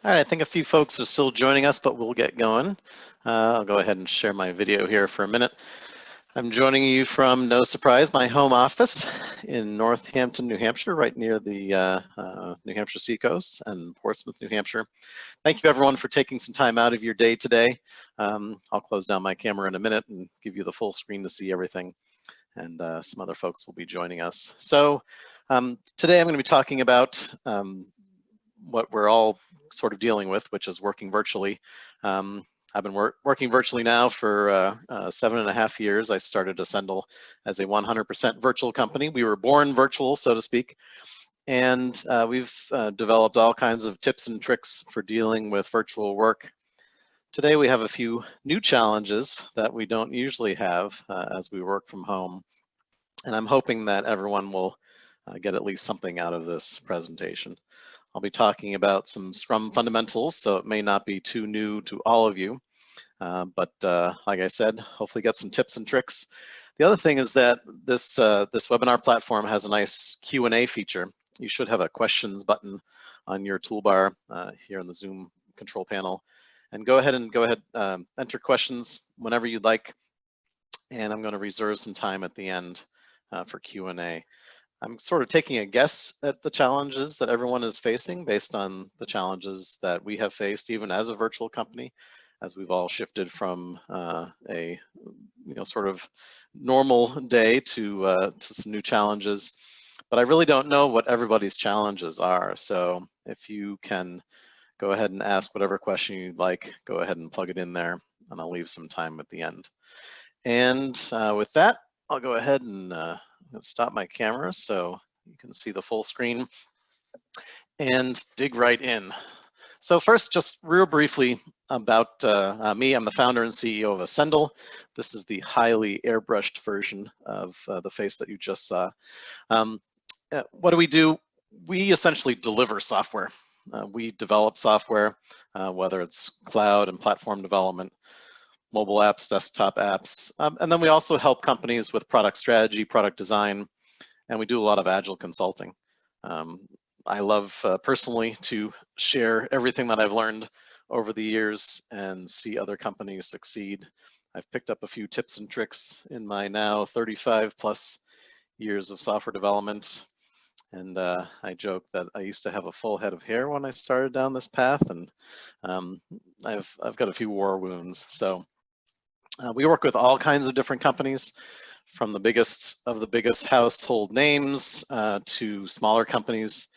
All right, I think a few folks are still joining us, but we'll get going. I'll go ahead and share my video here for a minute. I'm joining you from, no surprise, my home office in Northampton, New Hampshire, right near the New Hampshire seacoast and Portsmouth, New Hampshire. Thank you everyone for taking some time out of your day today. I'll close down my camera in a minute and give you the full screen to see everything. And some other folks will be joining us. So today I'm going to be talking about what we're all sort of dealing with, which is working virtually. I've been working virtually now for 7.5 years. I started Ascendle as a 100% virtual company. We were born virtual, so to speak. And we've developed all kinds of tips and tricks for dealing with virtual work. Today we have a few new challenges that we don't usually have as we work from home. And I'm hoping that everyone will get at least something out of this presentation. I'll be talking about some Scrum fundamentals, so it may not be too new to all of you. But like I said, hopefully get some tips and tricks. The other thing is that this webinar platform has a nice Q&A feature. You should have a questions button on your toolbar here in the Zoom control panel. And go ahead, enter questions whenever you'd like. And I'm going to reserve some time at the end for Q&A. I'm sort of taking a guess at the challenges that everyone is facing based on the challenges that we have faced even as a virtual company, as we've all shifted from a sort of normal day to some new challenges. But I really don't know what everybody's challenges are. So if you can go ahead and ask whatever question you'd like, go ahead and plug it in there, and I'll leave some time at the end. And with that, I'll go ahead and stop my camera so you can see the full screen and dig right in. So first, just real briefly about me. I'm the founder and CEO of Ascendle. This is the highly airbrushed version of the face that you just saw. What do we do? We essentially deliver software. We develop software, whether it's cloud and platform development, mobile apps, desktop apps, and then we also help companies with product strategy, product design, and we do a lot of Agile consulting. I love personally to share everything that I've learned over the years and see other companies succeed. I've picked up a few tips and tricks in my now 35 plus years of software development. And I joke that I used to have a full head of hair when I started down this path, and I've got a few war wounds. So we work with all kinds of different companies, from the biggest of the biggest household names to smaller companies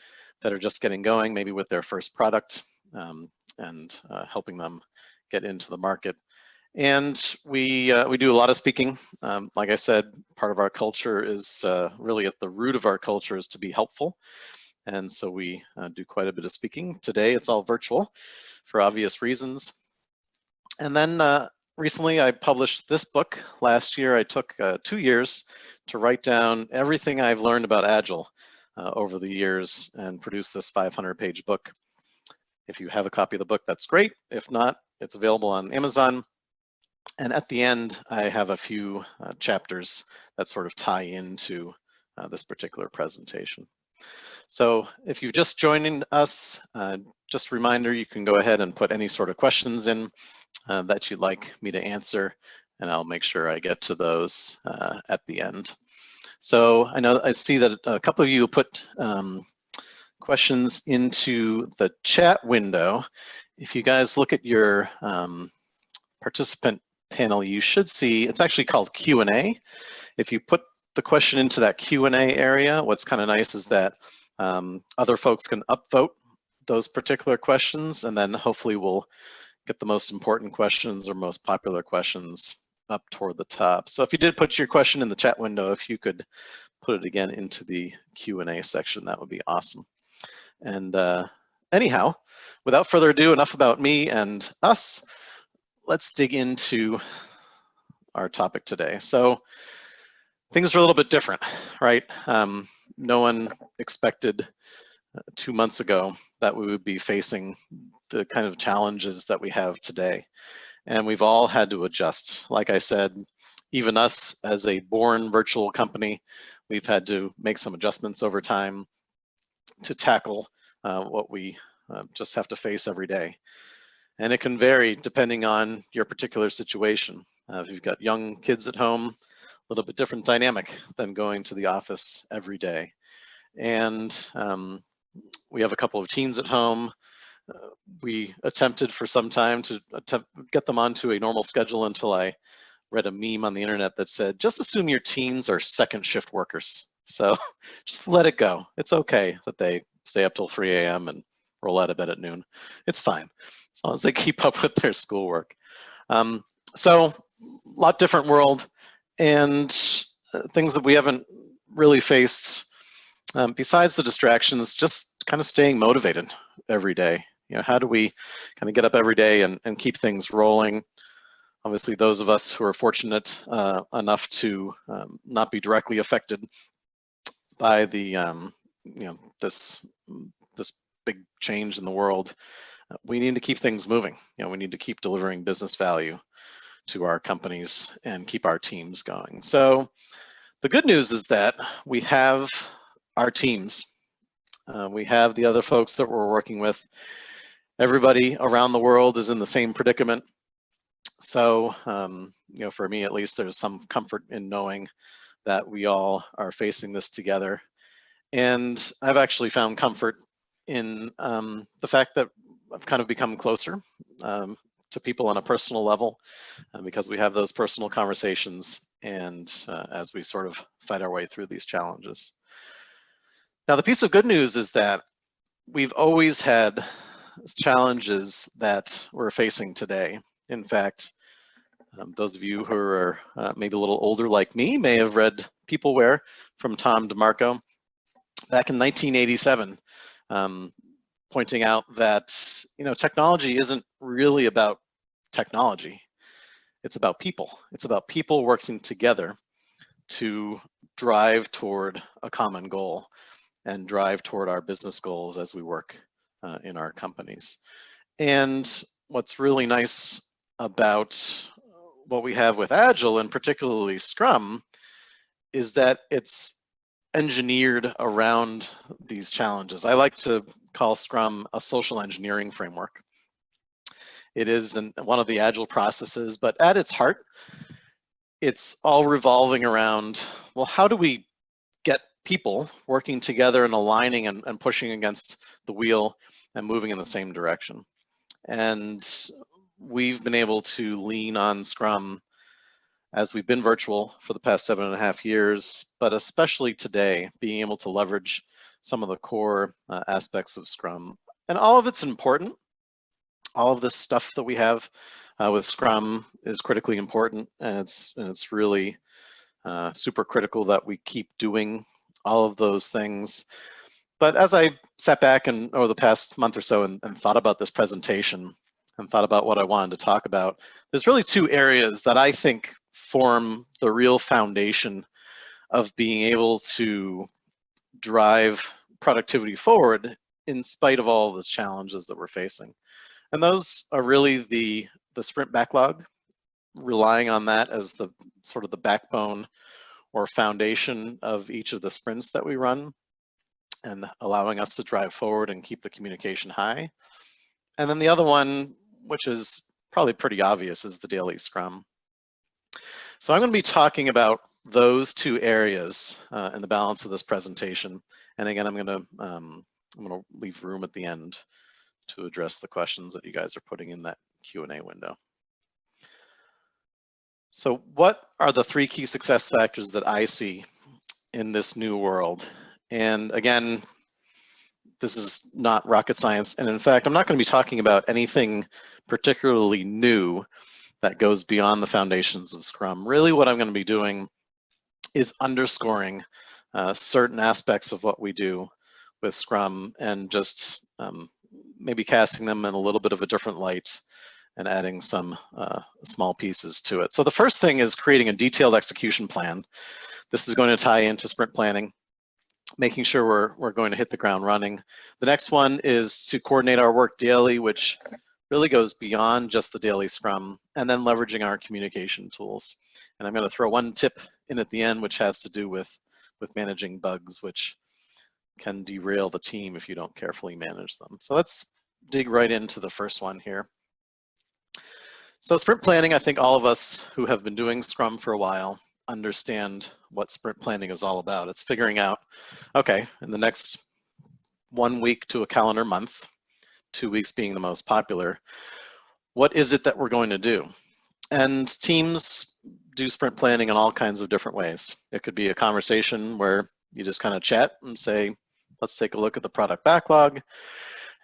that are just getting going, maybe with their first product, and helping them get into the market. And we do a lot of speaking. Like I said, part of our culture is really at the root of our culture is to be helpful. And so we do quite a bit of speaking. Today it's all virtual for obvious reasons. And then recently I published this book. Last year I took 2 years to write down everything I've learned about Agile over the years and produce this 500-page book. If you have a copy of the book, that's great. If not, it's available on Amazon. And at the end, I have a few chapters that sort of tie into this particular presentation. So if you've just joined us, just a reminder, you can go ahead and put any sort of questions in that you'd like me to answer, and I'll make sure I get to those at the end. So I see that a couple of you put questions into the chat window. If you guys look at your participant panel, you should see it's actually called Q&A. If you put the question into that Q&A area, what's kind of nice is that other folks can upvote those particular questions, and then hopefully we'll get the most important questions or most popular questions up toward the top. So if you did put your question in the chat window, if you could put it again into the Q&A section, that would be awesome. And anyhow, without further ado, enough about me and us. Let's dig into our topic today. So things are a little bit different, right? No one expected 2 months ago that we would be facing the kind of challenges that we have today. And we've all had to adjust. Like I said, even us as a born virtual company, we've had to make some adjustments over time to tackle what we just have to face every day. And it can vary depending on your particular situation. If you've got young kids at home, a little bit different dynamic than going to the office every day. And we have a couple of teens at home. We attempted for some time to get them onto a normal schedule until I read a meme on the internet that said, just assume your teens are second shift workers. So just let it go. It's okay that they stay up till 3 a.m. and roll out of bed at noon. It's fine, as long as they keep up with their schoolwork. So a lot different world, and things that we haven't really faced, besides the distractions, just kind of staying motivated every day. You know, how do we kind of get up every day and keep things rolling? Obviously, those of us who are fortunate enough to not be directly affected by the you know, this big change in the world, we need to keep things moving. You know, we need to keep delivering business value to our companies and keep our teams going. So the good news is that we have our teams. We have the other folks that we're working with. Everybody around the world is in the same predicament. So, you know, for me at least, there's some comfort in knowing that we all are facing this together. And I've actually found comfort in the fact that I've kind of become closer to people on a personal level because we have those personal conversations, and as we sort of fight our way through these challenges. Now, the piece of good news is that we've always had challenges that we're facing today. In fact, those of you who are maybe a little older like me may have read Peopleware from Tom DeMarco back in 1987, pointing out that, you know, technology isn't really about technology. It's about people. It's about people working together to drive toward a common goal and drive toward our business goals as we work in our companies. And what's really nice about what we have with Agile, and particularly Scrum, is that it's engineered around these challenges. I like to call Scrum a social engineering framework. It is one of the Agile processes, but at its heart, it's all revolving around, well, how do we get people working together and aligning and pushing against the wheel and moving in the same direction? And we've been able to lean on Scrum as we've been virtual for the past 7.5 years, but especially today, being able to leverage some of the core aspects of Scrum. And all of it's important. All of this stuff that we have with Scrum is critically important, and it's really super critical that we keep doing all of those things. But as I sat back and over the past month or so and thought about this presentation and thought about what I wanted to talk about, there's really two areas that I think form the real foundation of being able to drive productivity forward in spite of all the challenges that we're facing. And those are really the sprint backlog, relying on that as the sort of the backbone or foundation of each of the sprints that we run, and allowing us to drive forward and keep the communication high. And then the other one, which is probably pretty obvious, is the daily Scrum. So I'm going to be talking about those two areas in the balance of this presentation. And again, I'm going to leave room at the end to address the questions that you guys are putting in that Q&A window. So what are the 3 key success factors that I see in this new world? And again, this is not rocket science. And in fact, I'm not going to be talking about anything particularly new that goes beyond the foundations of Scrum. Really, what I'm going to be doing is underscoring certain aspects of what we do with Scrum, and just maybe casting them in a little bit of a different light and adding some small pieces to it. So the first thing is creating a detailed execution plan. This is going to tie into sprint planning, making sure we're going to hit the ground running. The next one is to coordinate our work daily, which really goes beyond just the daily Scrum, and then leveraging our communication tools. And I'm going to throw one tip in at the end, which has to do with managing bugs, which can derail the team if you don't carefully manage them. So let's dig right into the first one here. So sprint planning, I think all of us who have been doing Scrum for a while understand what sprint planning is all about. It's figuring out, okay, in the next 1 week to a calendar month, 2 weeks being the most popular, what is it that we're going to do? And teams do sprint planning in all kinds of different ways. It could be a conversation where you just kind of chat and say, let's take a look at the product backlog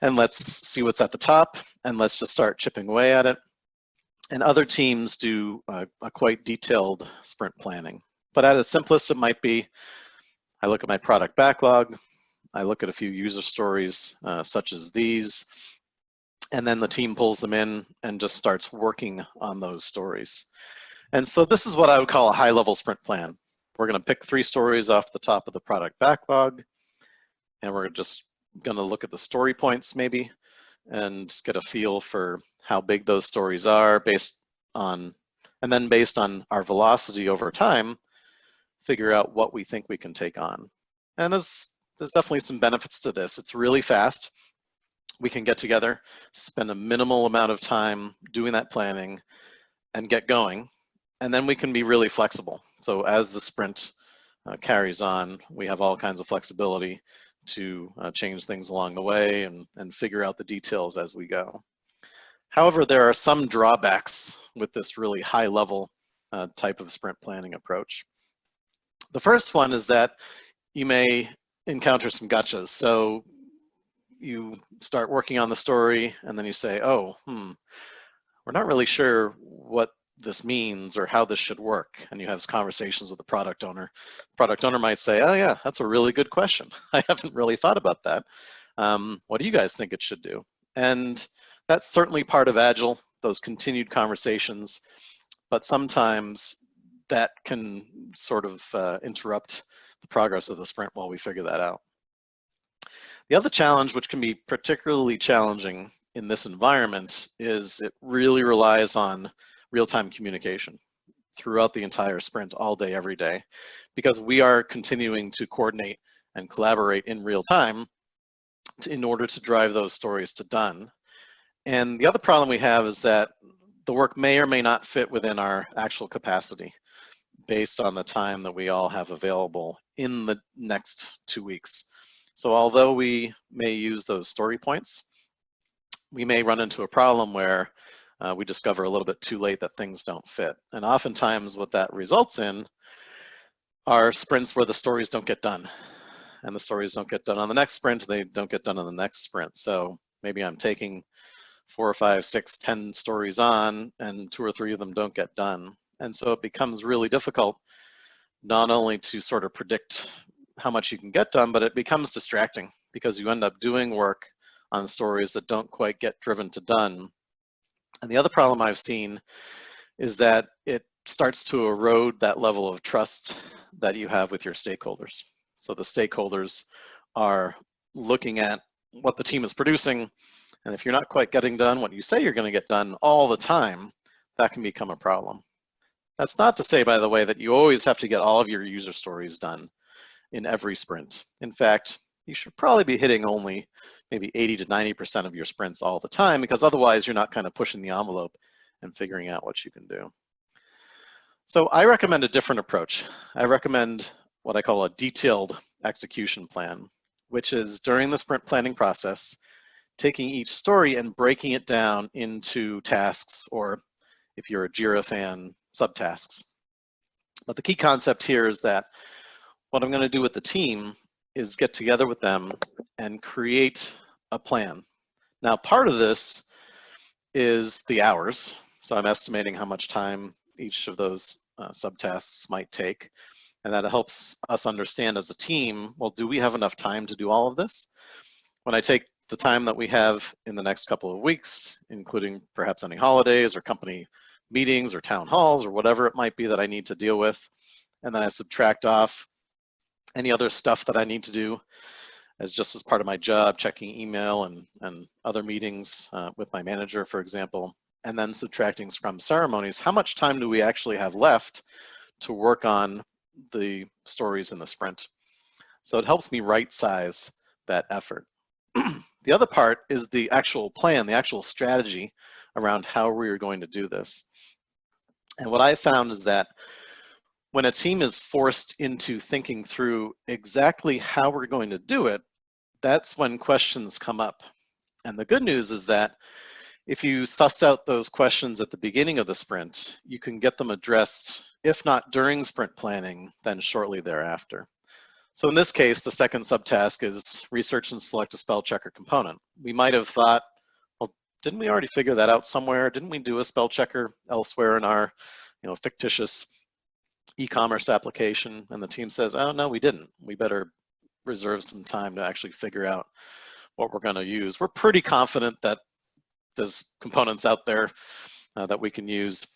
and let's see what's at the top and let's just start chipping away at it. And other teams do a quite detailed sprint planning. But at its simplest, it might be, I look at my product backlog, I look at a few user stories such as these, and then the team pulls them in and just starts working on those stories. And so this is what I would call a high-level sprint plan. We're going to pick 3 stories off the top of the product backlog, and we're just going to look at the story points maybe and get a feel for how big those stories are and then based on our velocity over time, figure out what we think we can take on. And there's definitely some benefits to this. It's really fast. We can get together, spend a minimal amount of time doing that planning and get going. And then we can be really flexible. So as the sprint carries on, we have all kinds of flexibility to change things along the way and figure out the details as we go. However, there are some drawbacks with this really high level type of sprint planning approach. The first one is that you may encounter some gotchas. So you start working on the story and then you say, oh, we're not really sure what this means or how this should work. And you have conversations with the product owner. The product owner might say, oh yeah, that's a really good question. I haven't really thought about that. What do you guys think it should do? And that's certainly part of Agile, those continued conversations, but sometimes that can sort of interrupt the progress of the sprint while we figure that out. The other challenge, which can be particularly challenging in this environment, is it really relies on real-time communication throughout the entire sprint, all day, every day, because we are continuing to coordinate and collaborate in real time in order to drive those stories to done. And the other problem we have is that the work may or may not fit within our actual capacity based on the time that we all have available in the next 2 weeks. So although we may use those story points, we may run into a problem where we discover a little bit too late that things don't fit. And oftentimes what that results in are sprints where the stories don't get done. And the stories don't get done on the next sprint, they don't get done on the next sprint. So maybe I'm taking 4 or 5, 6, 10 stories on and 2 or 3 of them don't get done. And so it becomes really difficult not only to sort of predict how much you can get done, but it becomes distracting because you end up doing work on stories that don't quite get driven to done. And the other problem I've seen is that it starts to erode that level of trust that you have with your stakeholders. So the stakeholders are looking at what the team is producing, and if you're not quite getting done what you say you're going to get done all the time, that can become a problem. That's not to say, by the way, that you always have to get all of your user stories done in every sprint. In fact, you should probably be hitting only maybe 80 to 90% of your sprints all the time, because otherwise you're not kind of pushing the envelope and figuring out what you can do. So I recommend a different approach. I recommend what I call a detailed execution plan, which is during the sprint planning process, taking each story and breaking it down into tasks, or if you're a Jira fan, subtasks. But the key concept here is that what I'm going to do with the team is get together with them and create a plan. Now, part of this is the hours. So I'm estimating how much time each of those subtasks might take. And that helps us understand as a team, well, do we have enough time to do all of this? When I take the time that we have in the next couple of weeks, including perhaps any holidays or company meetings or town halls or whatever it might be that I need to deal with, and then I subtract off any other stuff that I need to do as just as part of my job, checking email and other meetings with my manager, for example, and then subtracting Scrum ceremonies, how much time do we actually have left to work on the stories in the sprint? So it helps me right size that effort. The other part is the actual plan, the actual strategy around how we are going to do this. And what I found is that when a team is forced into thinking through exactly how we're going to do it, that's when questions come up. And the good news is that if you suss out those questions at the beginning of the sprint, you can get them addressed, if not during sprint planning, then shortly thereafter. So in this case, the second subtask is research and select a spell checker component. We might have thought, well, didn't we already figure that out somewhere? Didn't we do a spell checker elsewhere in our fictitious e-commerce application? And the team says, oh, no, we didn't. We better reserve some time to actually figure out what we're going to use. We're pretty confident that there's components out there that we can use.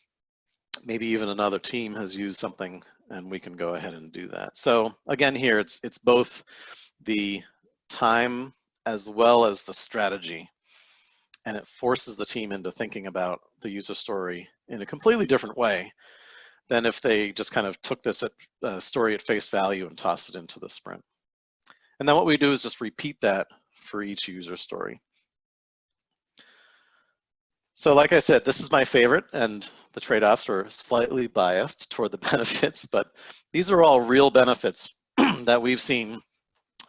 Maybe even another team has used something and we can go ahead and do that. So again, here it's both the time as well as the strategy, and it forces the team into thinking about the user story in a completely different way than if they just kind of took this story at face value and tossed it into the sprint. And then what we do is just repeat that for each user story. So like I said, this is my favorite, and the trade-offs are slightly biased toward the benefits, but these are all real benefits that we've seen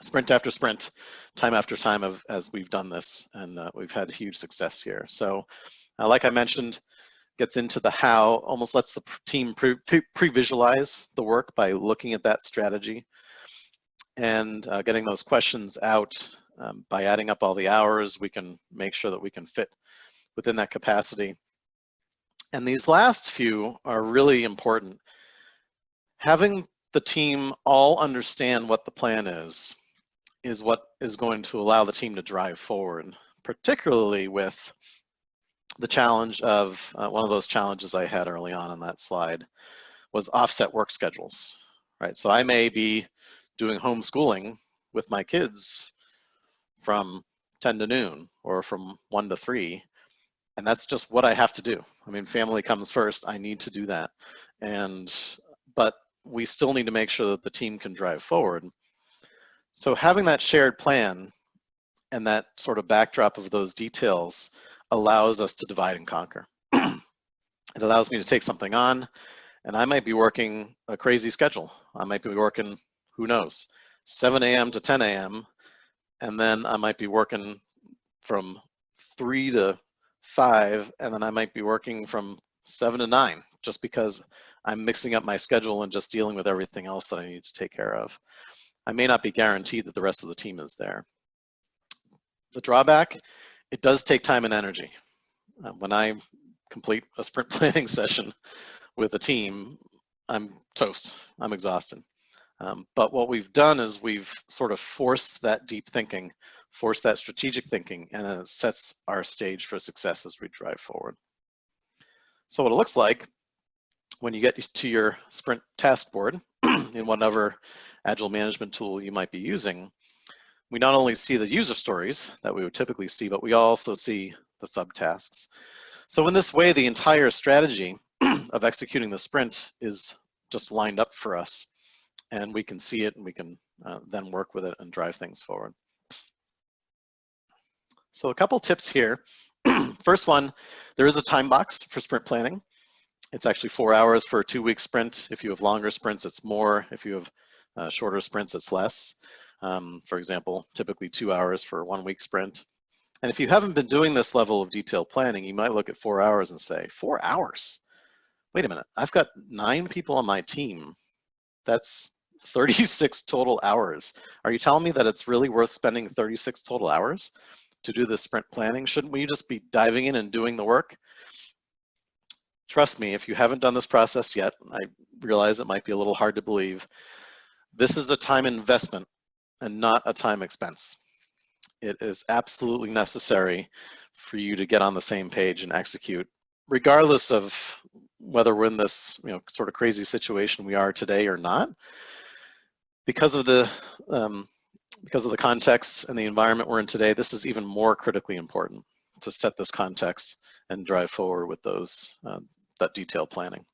sprint after sprint, time after time as we've done this, and we've had huge success here. So like I mentioned, gets into the how, almost lets the team pre-visualize the work by looking at that strategy and getting those questions out. By adding up all the hours, we can make sure that we can fit within that capacity. And these last few are really important. Having the team all understand what the plan is what is going to allow the team to drive forward, particularly with the challenge of, one of those challenges I had early on that slide was offset work schedules, right? So I may be doing homeschooling with my kids from 10 to noon or from 1 to 3. And that's just what I have to do. I mean, family comes first. I need to do that. But we still need to make sure that the team can drive forward. So having that shared plan and that sort of backdrop of those details allows us to divide and conquer. It allows me to take something on, and I might be working a crazy schedule. I might be working, who knows, 7 a.m. to 10 a.m. And then I might be working from 3 to 5, and then I might be working from 7 to 9, just because I'm mixing up my schedule and just dealing with everything else that I need to take care of. I may not be guaranteed that the rest of the team is there. The drawback, it does take time and energy. When I complete a sprint planning session with a team, I'm toast, I'm exhausted. But what we've done is we've sort of forced that deep thinking, forced that strategic thinking, and it sets our stage for success as we drive forward. So what it looks like when you get to your sprint task board in whatever Agile management tool you might be using, we not only see the user stories that we would typically see, but we also see the subtasks. So in this way, the entire strategy of executing the sprint is just lined up for us, and we can see it and we can then work with it and drive things forward. So a couple tips here. First one, there is a time box for sprint planning. It's actually 4 hours for a 2-week sprint. If you have longer sprints, it's more. If you have shorter sprints, it's less. For example, typically 2 hours for a 1-week sprint. And if you haven't been doing this level of detailed planning, you might look at 4 hours and say, 4 hours? Wait a minute, I've got 9 people on my team. That's 36 total hours. Are you telling me that it's really worth spending 36 total hours to do this sprint planning? Shouldn't we just be diving in and doing the work? Trust me, if you haven't done this process yet, I realize it might be a little hard to believe, this is a time investment and not a time expense. It is absolutely necessary for you to get on the same page and execute, regardless of whether we're in this sort of crazy situation we are today or not. Because of the context and the environment we're in today, this is even more critically important to set this context and drive forward with those that detailed planning.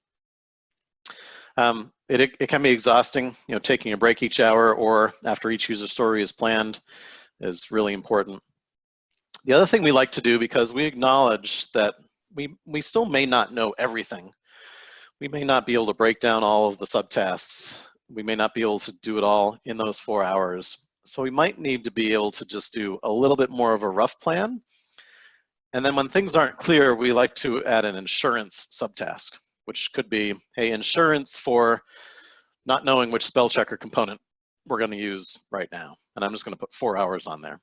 It can be exhausting, taking a break each hour or after each user story is planned is really important. The other thing we like to do, because we acknowledge that we still may not know everything. We may not be able to break down all of the subtasks. We may not be able to do it all in those 4 hours. So we might need to be able to just do a little bit more of a rough plan. And then when things aren't clear, we like to add an insurance subtask, which could be, hey, insurance for not knowing which spell checker component we're going to use right now. And I'm just going to put 4 hours on there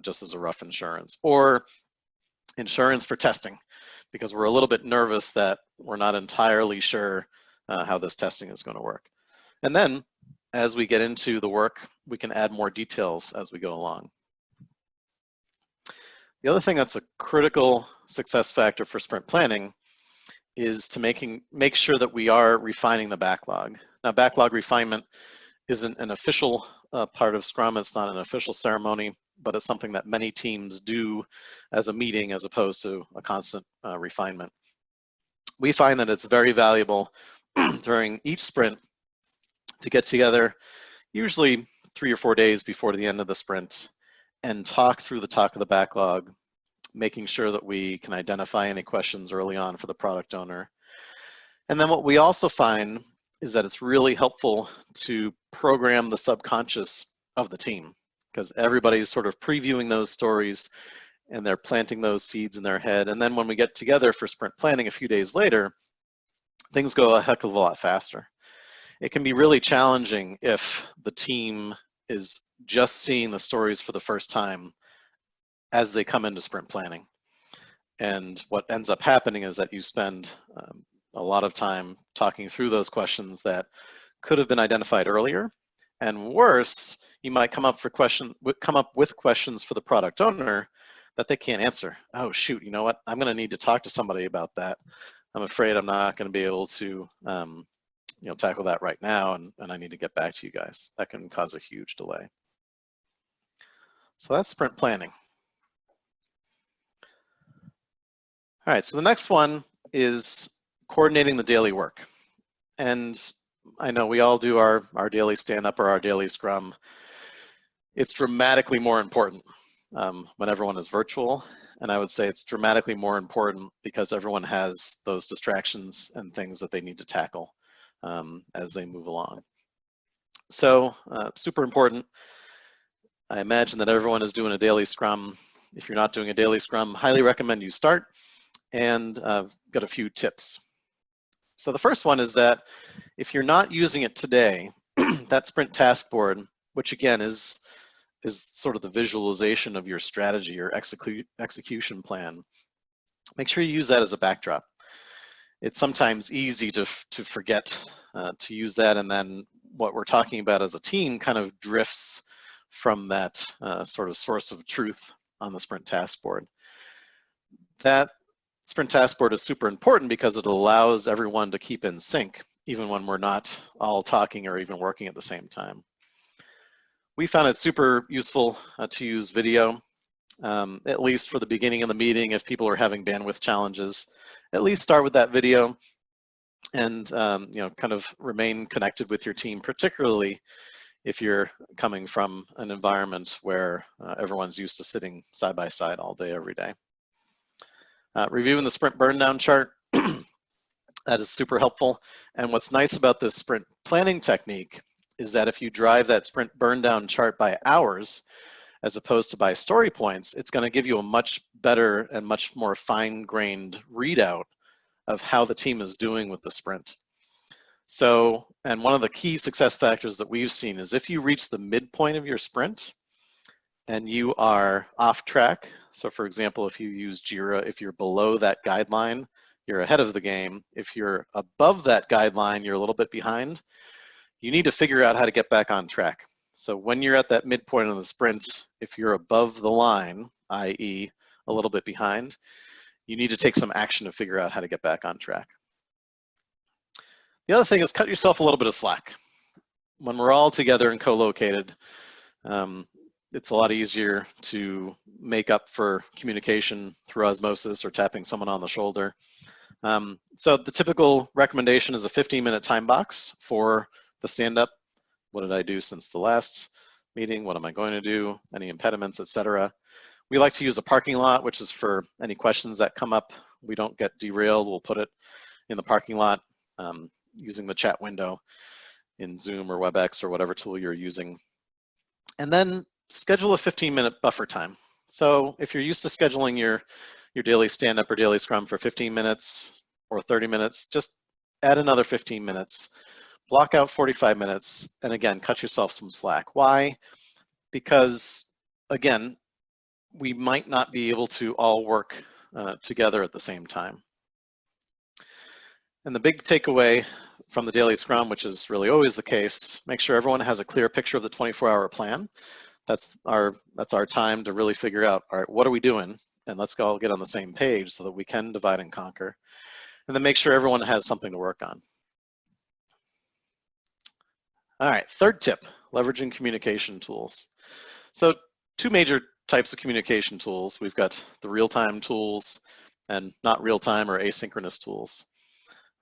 just as a rough insurance. Or insurance for testing, because we're a little bit nervous that we're not entirely sure how this testing is going to work. And then as we get into the work, we can add more details as we go along. The other thing that's a critical success factor for sprint planning is to make sure that we are refining the backlog. Now, backlog refinement isn't an official part of Scrum. It's not an official ceremony, but it's something that many teams do as a meeting as opposed to a constant refinement. We find that it's very valuable during each sprint to get together, usually 3 or 4 days before the end of the sprint, and talk through the talk of the backlog, making sure that we can identify any questions early on for the product owner. And then what we also find is that it's really helpful to program the subconscious of the team, because everybody's sort of previewing those stories and they're planting those seeds in their head. And then when we get together for sprint planning a few days later, things go a heck of a lot faster. It can be really challenging if the team is just seeing the stories for the first time as they come into sprint planning. And what ends up happening is that you spend a lot of time talking through those questions that could have been identified earlier. And worse, you might come up with questions for the product owner that they can't answer. Oh shoot, you know what? I'm going to need to talk to somebody about that. I'm afraid I'm not going to be able to tackle that right now, and I need to get back to you guys. That can cause a huge delay. So that's sprint planning. All right, so the next one is coordinating the daily work. And I know we all do our daily stand-up or our daily scrum. It's dramatically more important when everyone is virtual. And I would say it's dramatically more important because everyone has those distractions and things that they need to tackle as they move along. So super important. I imagine that everyone is doing a daily scrum. If you're not doing a daily scrum, highly recommend you start, and got a few tips. So the first one is that if you're not using it today, that sprint task board, which again is sort of the visualization of your strategy, your execution plan, make sure you use that as a backdrop. It's sometimes easy to forget to use that, and then what we're talking about as a team kind of drifts from that sort of source of truth on the sprint task board. That sprint task board is super important because it allows everyone to keep in sync, even when we're not all talking or even working at the same time. We found it super useful to use video, at least for the beginning of the meeting. If people are having bandwidth challenges, at least start with that video and kind of remain connected with your team, particularly if you're coming from an environment where everyone's used to sitting side by side all day, every day. Reviewing the sprint burn down chart, that is super helpful. And what's nice about this sprint planning technique is that if you drive that sprint burn down chart by hours, as opposed to by story points, it's going to give you a much better and much more fine-grained readout of how the team is doing with the sprint. So, and one of the key success factors that we've seen is if you reach the midpoint of your sprint and you are off track, so for example, if you use Jira, if you're below that guideline, you're ahead of the game. If you're above that guideline, you're a little bit behind. You need to figure out how to get back on track. So when you're at that midpoint of the sprint, if you're above the line, i.e. a little bit behind, you need to take some action to figure out how to get back on track. The other thing is cut yourself a little bit of slack. When we're all together and co-located, it's a lot easier to make up for communication through osmosis or tapping someone on the shoulder. So the typical recommendation is a 15-minute time box for the stand-up. What did I do since the last meeting? What am I going to do? Any impediments, etc. We like to use a parking lot, which is for any questions that come up. We don't get derailed. We'll put it in the parking lot using the chat window in Zoom or WebEx or whatever tool you're using. And then schedule a 15-minute buffer time. So if you're used to scheduling your daily stand-up or daily scrum for 15 minutes or 30 minutes, just add another 15 minutes, block out 45 minutes, and again, cut yourself some slack. Why? Because, again, we might not be able to all work together at the same time. And the big takeaway from the daily scrum, which is really always the case, make sure everyone has a clear picture of the 24-hour plan. That's our time to really figure out, all right, what are we doing? And let's all get on the same page so that we can divide and conquer. And then make sure everyone has something to work on. All right, third tip, leveraging communication tools. So two major types of communication tools. We've got the real-time tools and not real-time or asynchronous tools.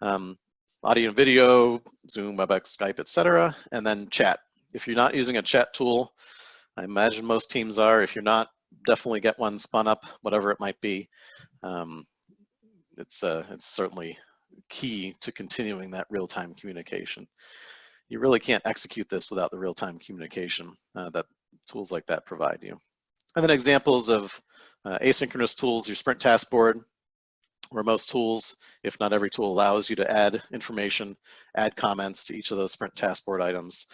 Audio and video, Zoom, WebEx, Skype, etc., and then chat. If you're not using a chat tool, I imagine most teams are. If you're not, definitely get one spun up, whatever it might be. It's certainly key to continuing that real-time communication. You really can't execute this without the real-time communication that tools like that provide you. And then examples of asynchronous tools, your sprint task board, where most tools, if not every tool, allows you to add information, add comments to each of those sprint task board items.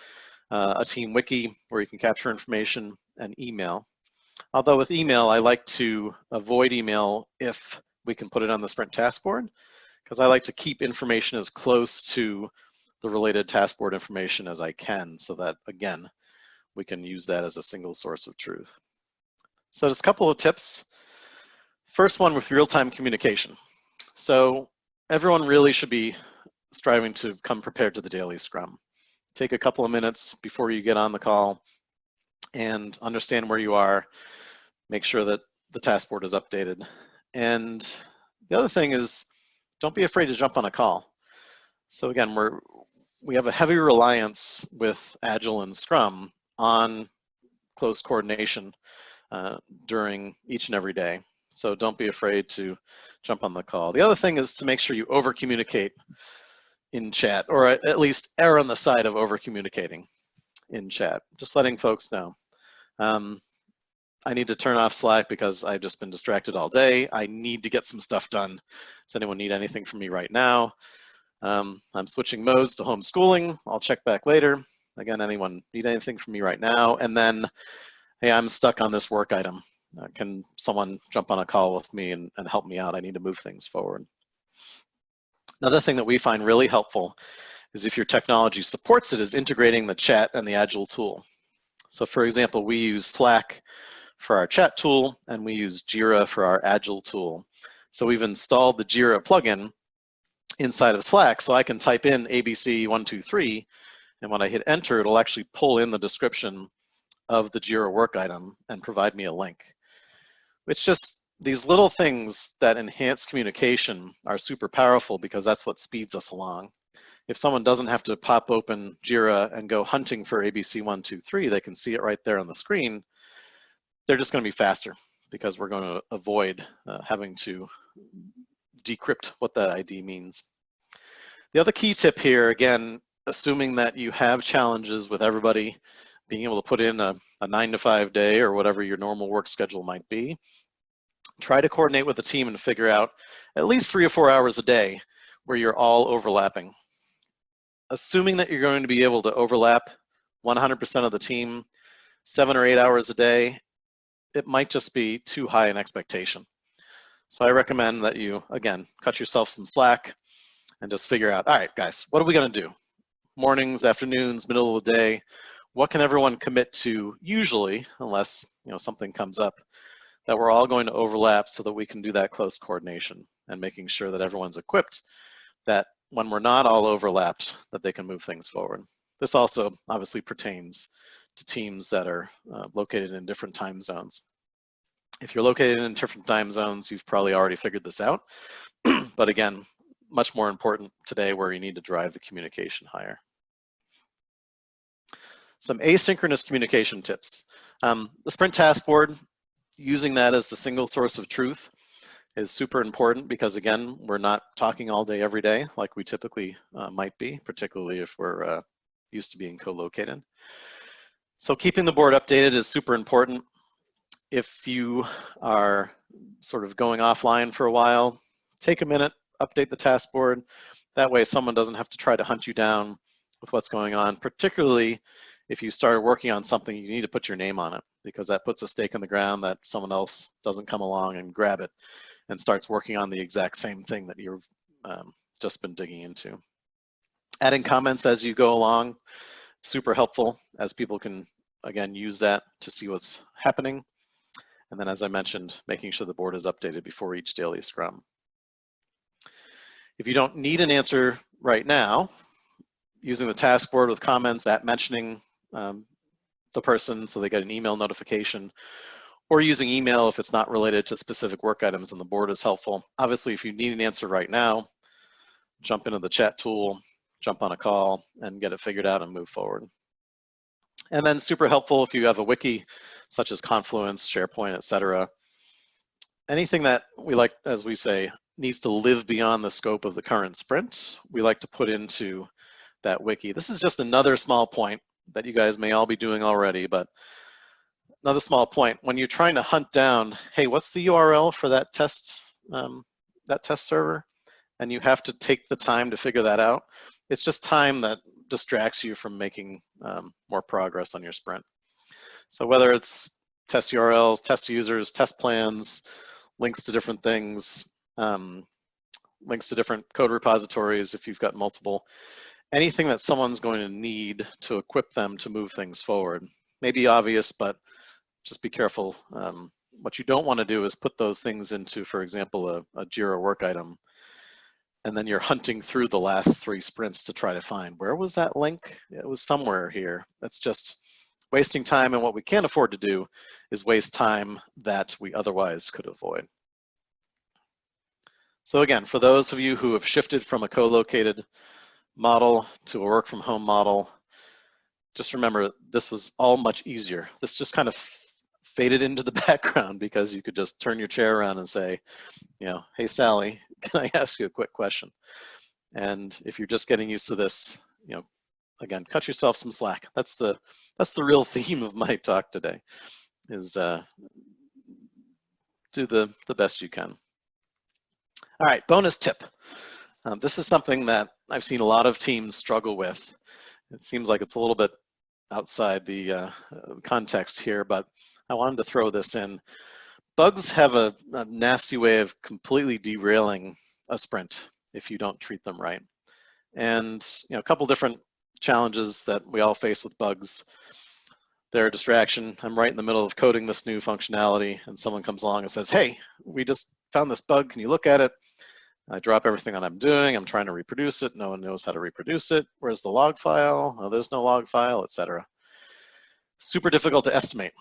A team wiki, where you can capture information, and email. Although with email, I like to avoid email if we can put it on the sprint task board, because I like to keep information as close to the related task board information as I can, so that, again, we can use that as a single source of truth. So just a couple of tips. First one with real-time communication. So everyone really should be striving to come prepared to the daily scrum. Take a couple of minutes before you get on the call and understand where you are. Make sure that the task board is updated. And the other thing is, don't be afraid to jump on a call. So again, we have a heavy reliance with Agile and Scrum on close coordination during each and every day. So don't be afraid to jump on the call. The other thing is to make sure you over communicate in chat, or at least err on the side of over communicating in chat, just letting folks know. I need to turn off Slack because I've just been distracted all day. I need to get some stuff done. Does anyone need anything from me right now? I'm switching modes to homeschooling. I'll check back later. Again, anyone need anything from me right now? And then, hey, I'm stuck on this work item. Can someone jump on a call with me and help me out? I need to move things forward. Another thing that we find really helpful is, if your technology supports it, is integrating the chat and the Agile tool. So for example, we use Slack for our chat tool, and we use Jira for our Agile tool. So we've installed the Jira plugin inside of Slack, so I can type in ABC123, and when I hit enter, it'll actually pull in the description of the Jira work item and provide me a link. It's just these little things that enhance communication are super powerful, because that's what speeds us along. If someone doesn't have to pop open Jira and go hunting for ABC123, they can see it right there on the screen. They're just going to be faster, because we're going to avoid having to decrypt what that ID means. The other key tip here, again, assuming that you have challenges with everybody being able to put in a 9-to-5 day or whatever your normal work schedule might be, try to coordinate with the team and figure out at least 3 or 4 hours a day where you're all overlapping. Assuming that you're going to be able to overlap 100% of the team 7 or 8 hours a day, it might just be too high an expectation. So I recommend that you, again, cut yourself some slack and just figure out, all right, guys, what are we going to do? Mornings, afternoons, middle of the day, what can everyone commit to usually, unless something comes up, that we're all going to overlap, so that we can do that close coordination and making sure that everyone's equipped, that when we're not all overlapped, that they can move things forward. This also obviously pertains to teams that are located in different time zones. If you're located in different time zones, you've probably already figured this out. But again, much more important today, where you need to drive the communication higher. Some asynchronous communication tips. The sprint task board, using that as the single source of truth is super important because, again, we're not talking all day every day like we typically might be, particularly if we're used to being co-located. So keeping the board updated is super important. If you are sort of going offline for a while, take a minute, update the task board. That way someone doesn't have to try to hunt you down with what's going on, particularly if you started working on something, you need to put your name on it because that puts a stake in the ground that someone else doesn't come along and grab it and starts working on the exact same thing that you've just been digging into. Adding comments as you go along, super helpful as people can, again, use that to see what's happening. And then, as I mentioned, making sure the board is updated before each daily scrum. If you don't need an answer right now, using the task board with comments at mentioning the person so they get an email notification, or using email if it's not related to specific work items and the board is helpful. Obviously, if you need an answer right now, jump into the chat tool, jump on a call, and get it figured out and move forward. And then super helpful if you have a wiki, such as Confluence, SharePoint, etc. Anything that we like, as we say, needs to live beyond the scope of the current sprint, we like to put into that wiki. This is just another small point that you guys may all be doing already, but another small point, when you're trying to hunt down, hey, what's the URL for that test server? And you have to take the time to figure that out. It's just time that distracts you from making more progress on your sprint. So whether it's test URLs, test users, test plans, links to different things, links to different code repositories if you've got multiple, anything that someone's going to need to equip them to move things forward. May be obvious, but just be careful. What you don't want to do is put those things into, for example, a JIRA work item, and then you're hunting through the last 3 sprints to try to find, where was that link? It was somewhere here. That's just wasting time, and what we can't afford to do is waste time that we otherwise could avoid. So again, for those of you who have shifted from a co-located model to a work from home model, just remember this was all much easier. This just kind of faded into the background because you could just turn your chair around and say, you know, hey Sally, can I ask you a quick question? And if you're just getting used to this, you know, again, cut yourself some slack. That's the real theme of my talk today, is do the best you can. All right, bonus tip. This is something that I've seen a lot of teams struggle with. It seems like it's a little bit outside the context here, but I wanted to throw this in. Bugs have a nasty way of completely derailing a sprint if you don't treat them right. And you know, a couple different challenges that we all face with bugs. They're a distraction. I'm right in the middle of coding this new functionality and someone comes along and says, hey, we just found this bug, can you look at it? I drop everything that I'm doing, I'm trying to reproduce it, no one knows how to reproduce it. Where's the log file? Oh, there's no log file, etc. Super difficult to estimate.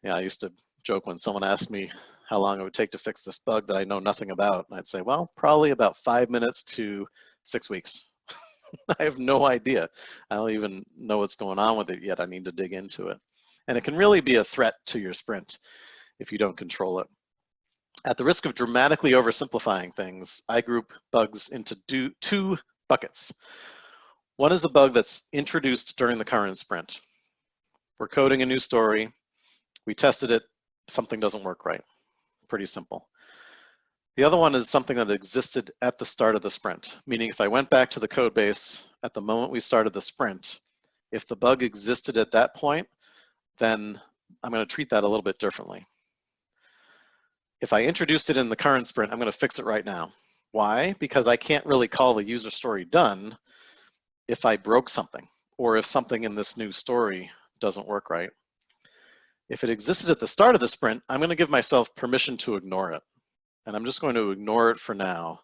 Yeah, I used to joke when someone asked me how long it would take to fix this bug that I know nothing about. And I'd say, well, probably about 5 minutes to 6 weeks. I have no idea. I don't even know what's going on with it yet. I need to dig into it. And it can really be a threat to your sprint if you don't control it. At the risk of dramatically oversimplifying things, I group bugs into 2 buckets. One is a bug that's introduced during the current sprint. We're coding a new story. We tested it, something doesn't work right. Pretty simple. The other one is something that existed at the start of the sprint, meaning if I went back to the code base at the moment we started the sprint, if the bug existed at that point, then I'm going to treat that a little bit differently. If I introduced it in the current sprint, I'm going to fix it right now. Why? Because I can't really call the user story done if I broke something or if something in this new story doesn't work right. If it existed at the start of the sprint, I'm going to give myself permission to ignore it. And I'm just going to ignore it for now.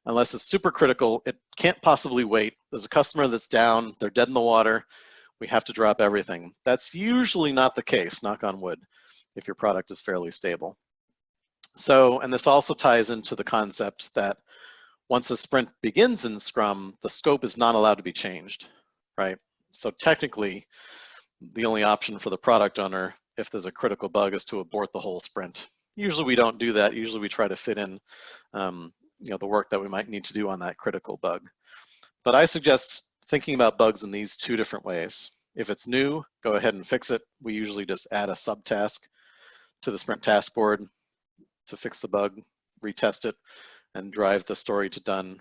Unless it's super critical, it can't possibly wait. There's a customer that's down, they're dead in the water, we have to drop everything. That's usually not the case, knock on wood, if your product is fairly stable. So, and this also ties into the concept that once a sprint begins in Scrum, the scope is not allowed to be changed, right? So technically, the only option for the product owner if there's a critical bug, is to abort the whole sprint. Usually we don't do that. Usually we try to fit in the work that we might need to do on that critical bug. But I suggest thinking about bugs in these two different ways. If it's new, go ahead and fix it. We usually just add a subtask to the sprint task board to fix the bug, retest it, and drive the story to done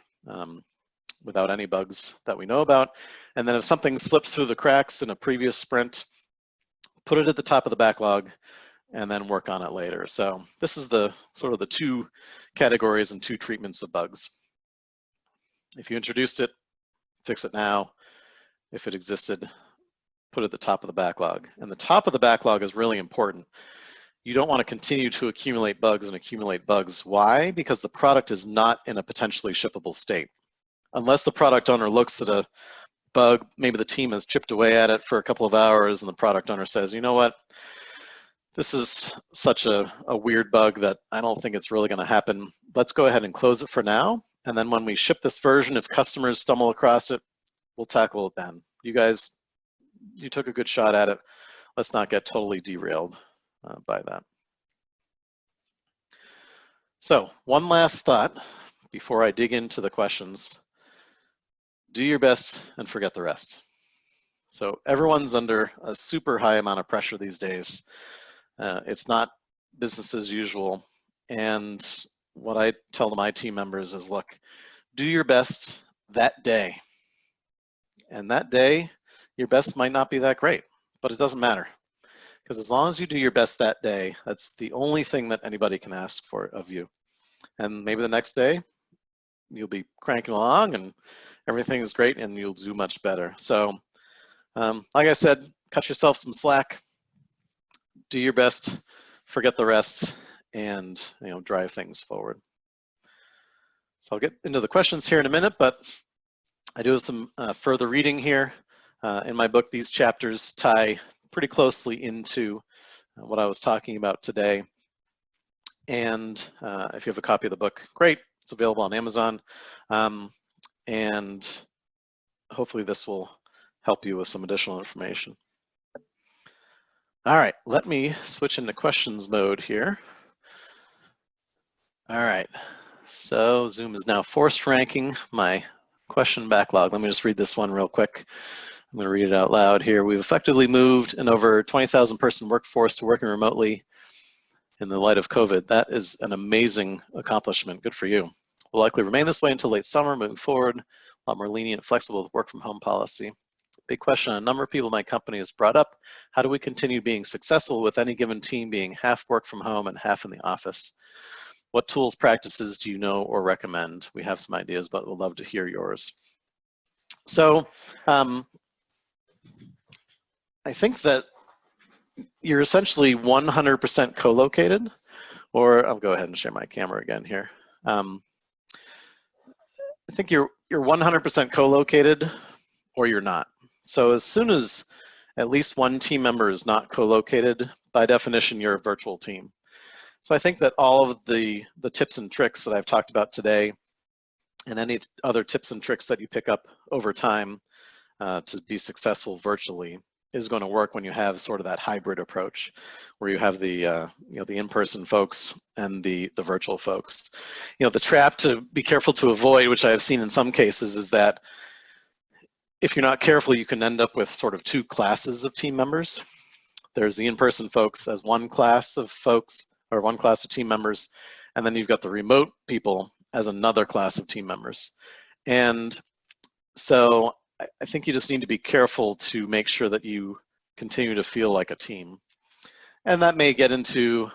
without any bugs that we know about. And then if something slipped through the cracks in a previous sprint, put it at the top of the backlog and then work on it later. So this is the sort of the two categories and two treatments of bugs. If you introduced it, fix it now. If it existed, put it at the top of the backlog. And the top of the backlog is really important. You don't want to continue to accumulate bugs and accumulate bugs. Why? Because the product is not in a potentially shippable state. Unless the product owner looks at a bug, maybe the team has chipped away at it for a couple of hours and the product owner says, you know what, this is such a weird bug that I don't think it's really going to happen. Let's go ahead and close it for now. And then when we ship this version, if customers stumble across it, we'll tackle it then. You guys, you took a good shot at it. Let's not get totally derailed by that. So one last thought before I dig into the questions. Do your best and forget the rest. So everyone's under a super high amount of pressure these days. It's not business as usual. And what I tell my team members is, look, do your best that day. And that day, your best might not be that great, but it doesn't matter. Because as long as you do your best that day, that's the only thing that anybody can ask for of you. And maybe the next day, you'll be cranking along and everything is great and you'll do much better. So like I said, cut yourself some slack, do your best, forget the rest, and drive things forward. So I'll get into the questions here in a minute, but I do have some further reading here. In my book, these chapters tie pretty closely into what I was talking about today. And if you have a copy of the book, great. It's available on Amazon. And hopefully this will help you with some additional information. All right, let me switch into questions mode here. All right, so Zoom is now forced ranking my question backlog. Let me just read this one real quick. I'm going to read it out loud here. We've effectively moved an over 20,000 person workforce to working remotely in the light of COVID. That is an amazing accomplishment. Good for you. Will likely remain this way until late summer. Moving forward, a lot more lenient, flexible work from home policy. Big question a number of people in my company has brought up. How do we continue being successful with any given team being half work from home and half in the office? What tools, practices do you know or recommend? We have some ideas, but we'd love to hear yours. So I think that you're essentially 100% co-located, or I'll go ahead and share my camera again here. I think you're 100% co-located or you're not. So as soon as at least one team member is not co-located, by definition, you're a virtual team. So I think that all of the tips and tricks that I've talked about today and any other tips and tricks that you pick up over time to be successful virtually is going to work when you have sort of that hybrid approach where you have the the in-person folks and the virtual folks. The trap to be careful to avoid, which I have seen in some cases, is that if you're not careful, you can end up with sort of two classes of team members. There's the in-person folks as one class of folks or one class of team members, and then you've got the remote people as another class of team members. And so I think you just need to be careful to make sure that you continue to feel like a team. And that may get into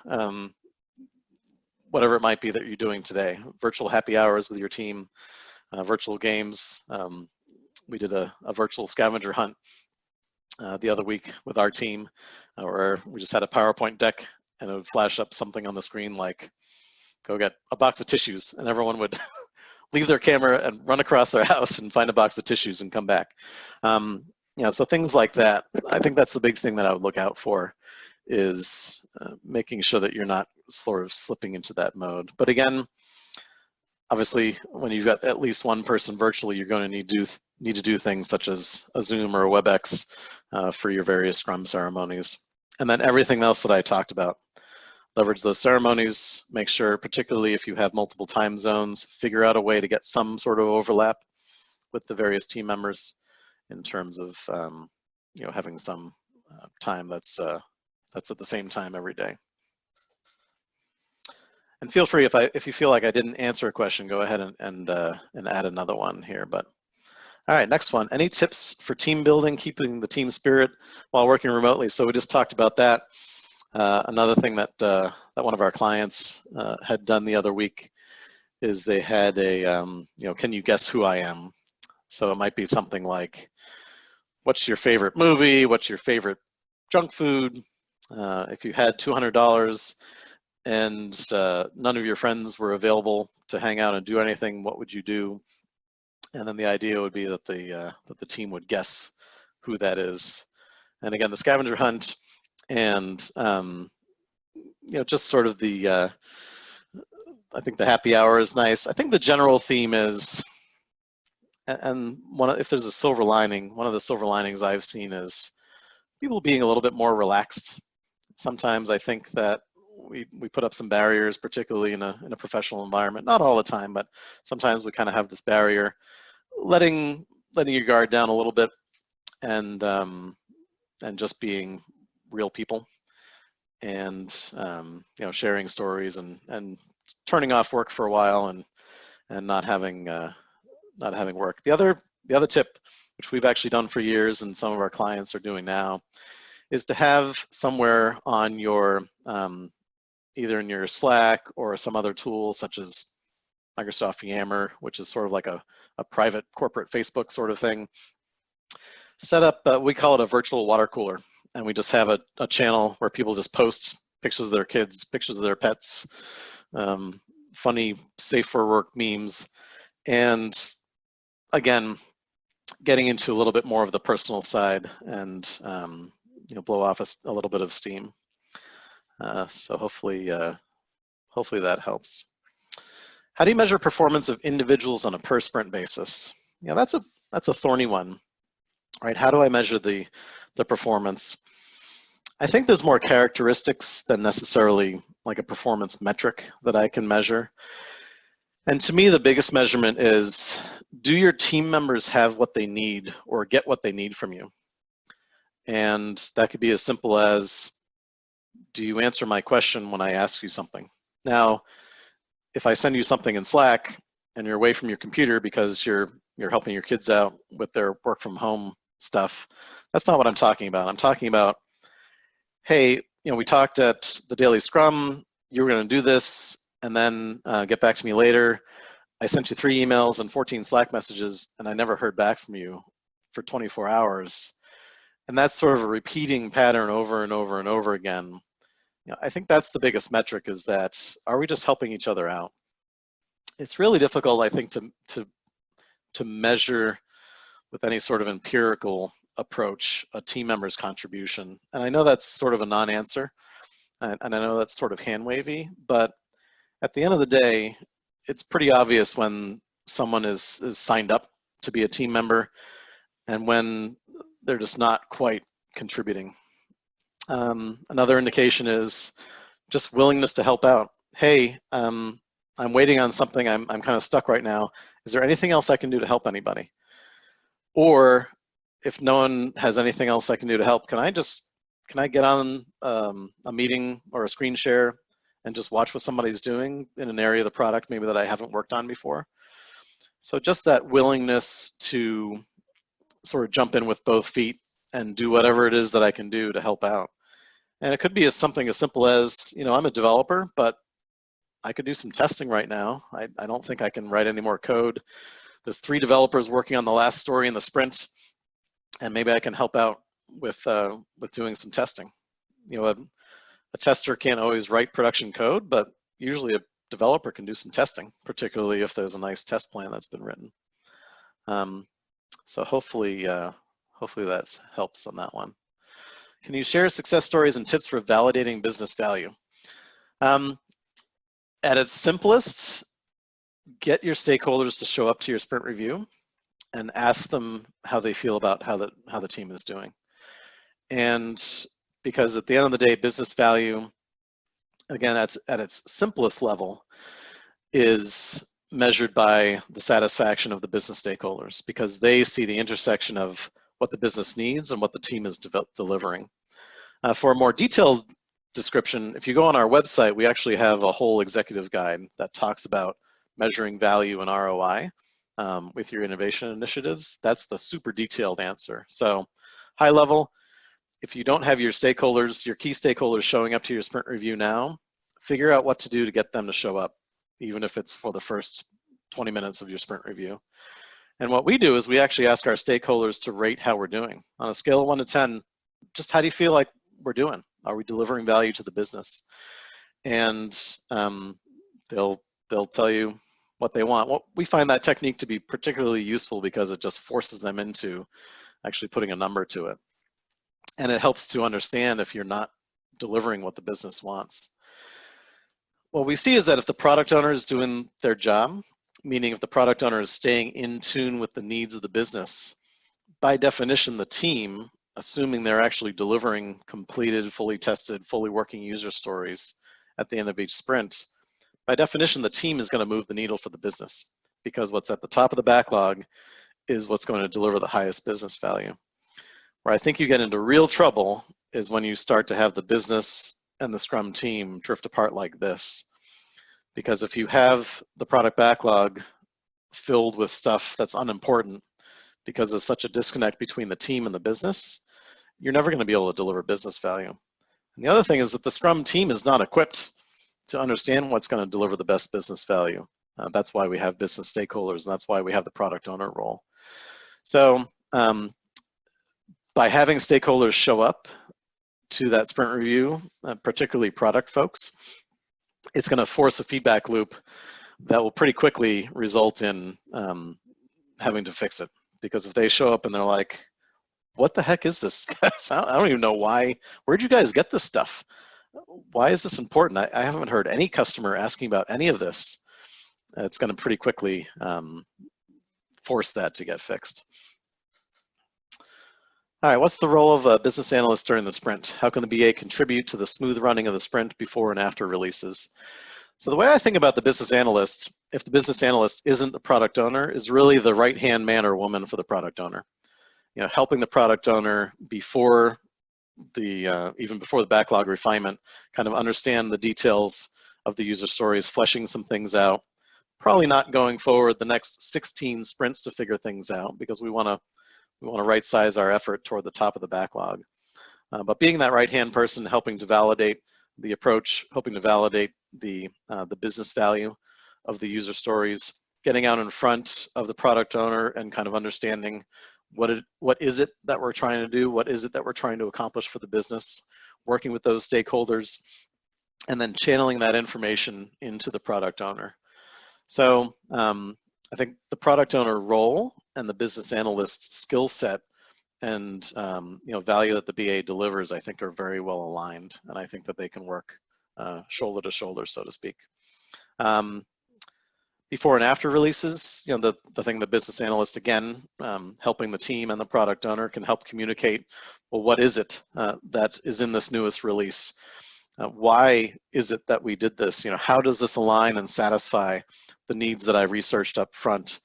whatever it might be that you're doing today. Virtual happy hours with your team, virtual games. We did a virtual scavenger hunt the other week with our team where we just had a PowerPoint deck and it would flash up something on the screen like, go get a box of tissues, and everyone would leave their camera and run across their house and find a box of tissues and come back. So things like that. I think that's the big thing that I would look out for, is making sure that you're not sort of slipping into that mode. But again, obviously, when you've got at least one person virtually, you're going to need to do things such as a Zoom or a WebEx for your various Scrum ceremonies. And then everything else that I talked about. Leverage those ceremonies, make sure, particularly if you have multiple time zones, figure out a way to get some sort of overlap with the various team members in terms of having some time that's at the same time every day. And feel free, if you feel like I didn't answer a question, go ahead and add another one here. But all right, next one. Any tips for team building, keeping the team spirit while working remotely? So we just talked about that. Another thing that one of our clients had done the other week is they had a can you guess who I am? So it might be something like, what's your favorite movie? What's your favorite junk food? If you had $200 and none of your friends were available to hang out and do anything, what would you do? And then the idea would be that the team would guess who that is. And again, the scavenger hunt, and just sort of the I think the happy hour is nice. I think the general theme is, and if there's a silver lining, one of the silver linings I've seen is people being a little bit more relaxed. Sometimes I think that we put up some barriers, particularly in a professional environment. Not all the time, but sometimes we kind of have this barrier. Letting your guard down a little bit, and just being real people, and sharing stories, and turning off work for a while, and not having work. The other tip, which we've actually done for years and some of our clients are doing now, is to have somewhere on your either in your Slack or some other tool such as Microsoft Yammer, which is sort of like a private corporate Facebook sort of thing, set up, we call it a virtual water cooler. And we just have a channel where people just post pictures of their kids, pictures of their pets, funny safe for work memes. And again, getting into a little bit more of the personal side, and blow off a little bit of steam. So hopefully that helps. How do you measure performance of individuals on a per sprint basis? Yeah, that's a thorny one, right? How do I measure the performance? I think there's more characteristics than necessarily like a performance metric that I can measure. And to me, the biggest measurement is, do your team members have what they need or get what they need from you? And that could be as simple as, do you answer my question when I ask you something? Now, if I send you something in Slack and you're away from your computer because you're helping your kids out with their work from home stuff, that's not what I'm talking about. I'm talking about, hey, we talked at the daily Scrum, you were going to do this, and then get back to me later. I sent you 3 emails and 14 Slack messages, and I never heard back from you for 24 hours. And that's sort of a repeating pattern over and over and over again. I think that's the biggest metric, is that, are we just helping each other out? It's really difficult, I think, to measure with any sort of empirical approach a team member's contribution. And I know that's sort of a non-answer, and I know that's sort of hand-wavy, but at the end of the day, it's pretty obvious when someone is signed up to be a team member and when they're just not quite contributing. Another indication is just willingness to help out. Hey, I'm waiting on something, I'm kind of stuck right now. Is there anything else I can do to help anybody? Or if no one has anything else I can do to help, can I get on a meeting or a screen share and just watch what somebody's doing in an area of the product maybe that I haven't worked on before? So just that willingness to sort of jump in with both feet and do whatever it is that I can do to help out. And it could be something as simple as, I'm a developer, but I could do some testing right now. I don't think I can write any more code. There's 3 developers working on the last story in the sprint, and maybe I can help out with doing some testing. A tester can't always write production code, but usually a developer can do some testing, particularly if there's a nice test plan that's been written. So hopefully that helps on that one. Can you share success stories and tips for validating business value? At its simplest, get your stakeholders to show up to your sprint review and ask them how they feel about how the team is doing. And because at the end of the day, business value, again, at its simplest level, is measured by the satisfaction of the business stakeholders, because they see the intersection of what the business needs and what the team is delivering. For a more detailed description, if you go on our website, we actually have a whole executive guide that talks about measuring value and ROI with your innovation initiatives. That's the super detailed answer. So high level, if you don't have your stakeholders, your key stakeholders showing up to your sprint review now, figure out what to do to get them to show up, even if it's for the first 20 minutes of your sprint review. And what we do is we actually ask our stakeholders to rate how we're doing. On a scale of 1 to 10, just how do you feel like we're doing? Are we delivering value to the business? And they'll tell you what they want. Well, we find that technique to be particularly useful because it just forces them into actually putting a number to it. And it helps to understand if you're not delivering what the business wants. What we see is that if the product owner is doing their job, meaning if the product owner is staying in tune with the needs of the business, by definition, the team, assuming they're actually delivering completed, fully tested, fully working user stories at the end of each sprint, by definition, the team is going to move the needle for the business, because what's at the top of the backlog is what's going to deliver the highest business value. Where I think you get into real trouble is when you start to have the business and the Scrum team drift apart like this. Because if you have the product backlog filled with stuff that's unimportant, because there's such a disconnect between the team and the business, you're never going to be able to deliver business value. And the other thing is that the Scrum team is not equipped to understand what's going to deliver the best business value. That's why we have business stakeholders, and that's why we have the product owner role. So by having stakeholders show up to that sprint review, particularly product folks, it's going to force a feedback loop that will pretty quickly result in having to fix it. Because if they show up and they're like, what the heck is this, guys? I don't even know why. Where'd you guys get this stuff? Why is this important? I haven't heard any customer asking about any of this. It's going to pretty quickly force that to get fixed. All right, what's the role of a business analyst during the sprint? How can the BA contribute to the smooth running of the sprint before and after releases? So the way I think about the business analyst, if the business analyst isn't the product owner, is really the right-hand man or woman for the product owner. You know, helping the product owner before the, even before the backlog refinement, kind of understand the details of the user stories, fleshing some things out, probably not going forward the next 16 sprints to figure things out, because we want to right size our effort toward the top of the backlog. But being that right-hand person, helping to validate the approach, hoping to validate the business value of the user stories, getting out in front of the product owner and kind of understanding what is it that we're trying to do, what is it that we're trying to accomplish for the business, working with those stakeholders, and then channeling that information into the product owner. So I think the product owner role and the business analyst skill set and value that the BA delivers, I think, are very well aligned, and I think that they can work shoulder to shoulder, so to speak. Before and after releases, the thing the business analyst, again, helping the team and the product owner, can help communicate, well, what is it that is in this newest release? Why is it that we did this? How does this align and satisfy the needs that I researched up front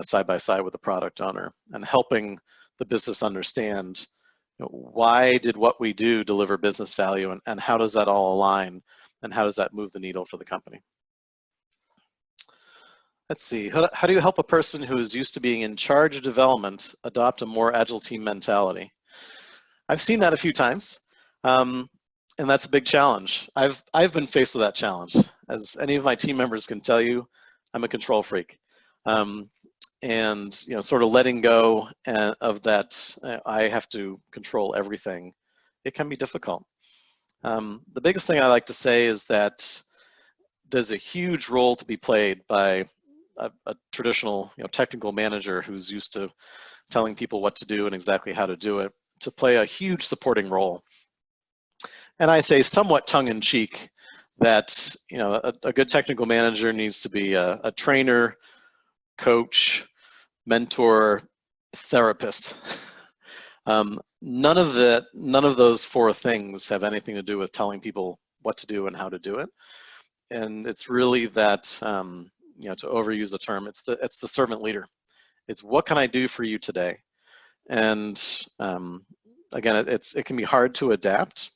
side by side with the product owner, and helping the business understand why did what we do deliver business value, and how does that all align, and how does that move the needle for the company? Let's see, how do you help a person who is used to being in charge of development adopt a more agile team mentality? I've seen that a few times, and that's a big challenge. I've been faced with that challenge. As any of my team members can tell you, I'm a control freak. And sort of letting go of that, I have to control everything, it can be difficult. The biggest thing I like to say is that there's a huge role to be played by a traditional technical manager who's used to telling people what to do and exactly how to do it, to play a huge supporting role. And I say somewhat tongue-in-cheek that a good technical manager needs to be a trainer, coach, mentor, therapist. none of those four things have anything to do with telling people what to do and how to do it. And it's really that, to overuse the term, it's the servant leader. It's what can I do for you today? And again, it can be hard to adapt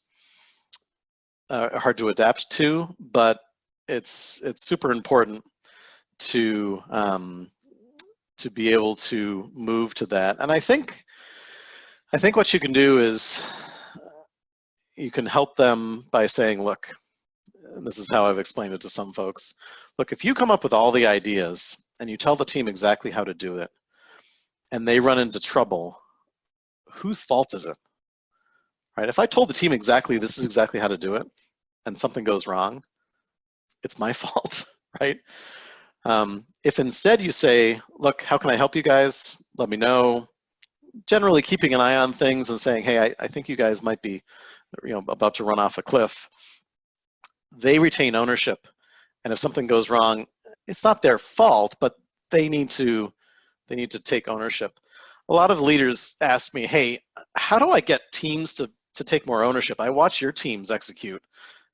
to, but it's super important to be able to move to that. And I think what you can do is you can help them by saying, look, and this is how I've explained it to some folks, look, if you come up with all the ideas and you tell the team exactly how to do it and they run into trouble, whose fault is it? Right? If I told the team exactly this is exactly how to do it and something goes wrong, it's my fault, right? If instead you say, look, how can I help you guys? Let me know. Generally keeping an eye on things and saying, hey, I think you guys might be about to run off a cliff. They retain ownership. And if something goes wrong, it's not their fault, but they need to take ownership. A lot of leaders ask me, hey, how do I get teams to take more ownership? I watch your teams execute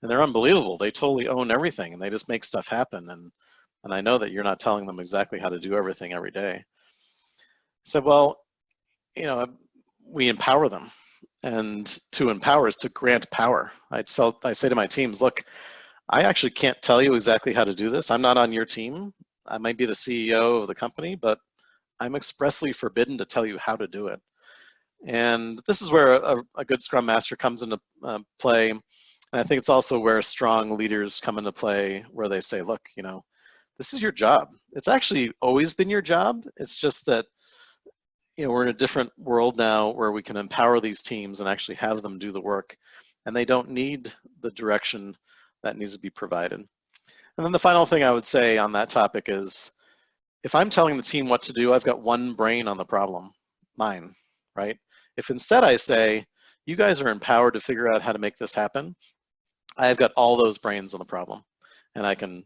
and they're unbelievable. They totally own everything and they just make stuff happen. And I know that you're not telling them exactly how to do everything every day. So, well, we empower them. And to empower is to grant power. I say to my teams, look, I actually can't tell you exactly how to do this. I'm not on your team. I might be the CEO of the company, but I'm expressly forbidden to tell you how to do it. And this is where a good Scrum Master comes into play. And I think it's also where strong leaders come into play, where they say, look, this is your job. It's actually always been your job. It's just that we're in a different world now where we can empower these teams and actually have them do the work, and they don't need the direction that needs to be provided. And then the final thing I would say on that topic is, if I'm telling the team what to do, I've got one brain on the problem, mine, right? If instead I say, you guys are empowered to figure out how to make this happen, I've got all those brains on the problem, and I can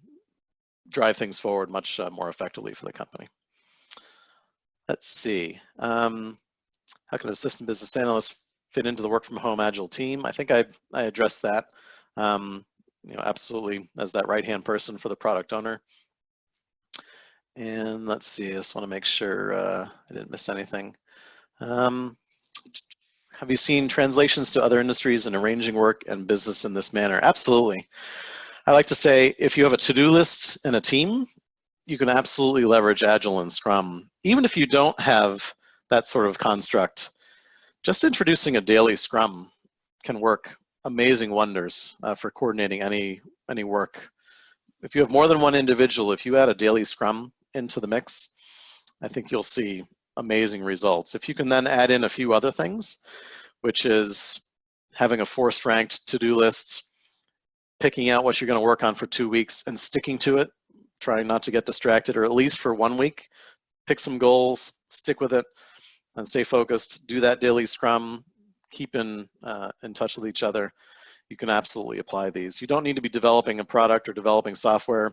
drive things forward much more effectively for the company. Let's see. How can an assistant business analyst fit into the work from home Agile team? I think I addressed that. Absolutely, as that right-hand person for the product owner. And let's see, I just want to make sure I didn't miss anything. Have you seen translations to other industries and arranging work and business in this manner? Absolutely. I like to say, if you have a to-do list and a team, you can absolutely leverage Agile and Scrum. Even if you don't have that sort of construct, just introducing a daily Scrum can work amazing wonders for coordinating any work. If you have more than one individual, if you add a daily Scrum into the mix, I think you'll see amazing results. If you can then add in a few other things, which is having a forced ranked to-do list, picking out what you're going to work on for 2 weeks and sticking to it, trying not to get distracted, or at least for 1 week, pick some goals, stick with it, and stay focused. Do that daily Scrum, keep in touch with each other. You can absolutely apply these. You don't need to be developing a product or developing software.